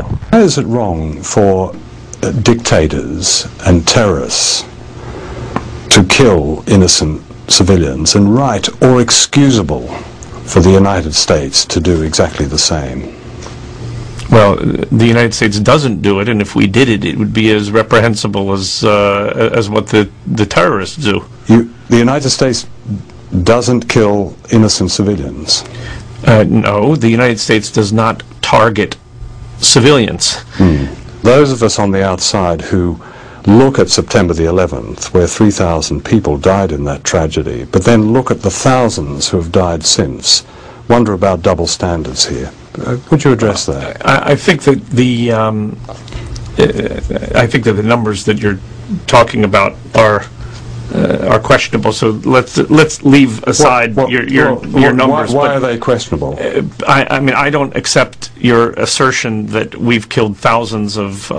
How is it wrong for dictators and terrorists to kill innocent civilians, and right or excusable for the United States to do exactly the same? Well, the United States doesn't do it, and if we did it, it would be as reprehensible as what the terrorists do. The United States doesn't kill innocent civilians? No, the United States does not target civilians. Those of us on the outside who look at September the 11th, where 3,000 people died in that tragedy, but then look at the thousands who have died since, wonder about double standards here. Would you address that? I think that the numbers that you're talking about are questionable. So let's leave aside your numbers. Why are they questionable? I mean, I don't accept your assertion that we've killed thousands of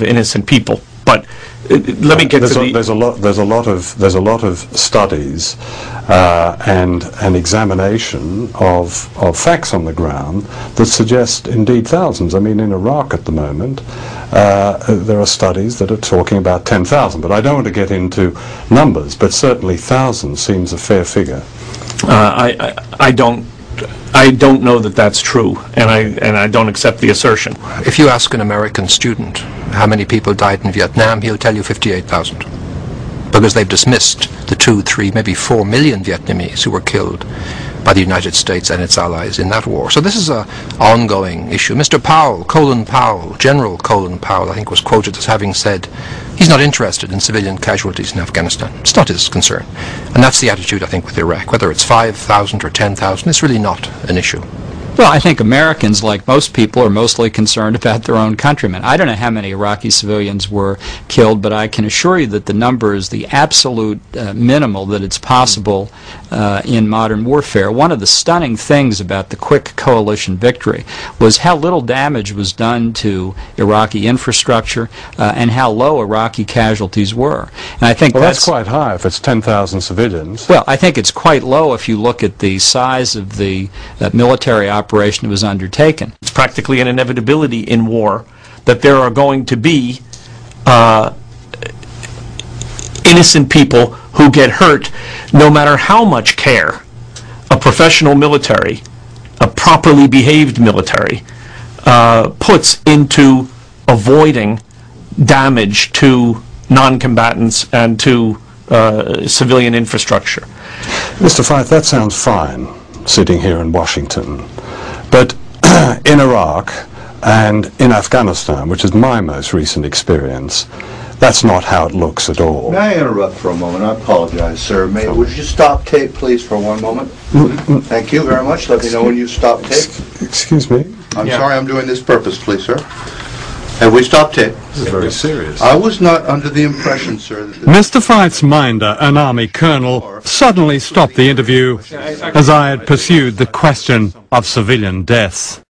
innocent people. But let me get to the. There's a lot of studies and an examination of facts on the ground that suggest indeed thousands. I mean, in Iraq at the moment, there are studies that are talking about 10,000. But I don't want to get into numbers. But certainly thousands seems a fair figure. I don't know that that's true, and I don't accept the assertion. If you ask an American student how many people died in Vietnam, he'll tell you 58,000, because they've dismissed the 2, 3, maybe 4 million Vietnamese who were killed by the United States and its allies in that war. So this is an ongoing issue. Mr. Powell, Colin Powell, General Colin Powell, I think, was quoted as having said he's not interested in civilian casualties in Afghanistan. It's not his concern. And that's the attitude, I think, with Iraq. Whether it's 5,000 or 10,000, it's really not an issue. Well, I think Americans, like most people, are mostly concerned about their own countrymen. I don't know how many Iraqi civilians were killed, but I can assure you that the number is the absolute minimal that it's possible in modern warfare. One of the stunning things about the quick coalition victory was how little damage was done to Iraqi infrastructure and how low Iraqi casualties were. And I think that's quite high if it's 10,000 civilians. Well, I think it's quite low if you look at the size of the military operation that was undertaken. It's practically an inevitability in war that there are going to be innocent people who get hurt, no matter how much care a professional military, a properly behaved military, puts into avoiding damage to non-combatants and to civilian infrastructure. Mr. Fife, that sounds fine, sitting here in Washington. But in Iraq and in Afghanistan, which is my most recent experience, that's not how it looks at all. May I interrupt for a moment? I apologize, sir. Would you stop tape, please, for one moment? Thank you very much. Let me know when you stop tape. Excuse me? I'm sorry I'm doing this purposefully, sir. Have we stopped tape? This is very serious. I was not under the impression, sir, that... Mr. Fife's minder, an army colonel, suddenly stopped the interview as I had pursued the question of civilian deaths.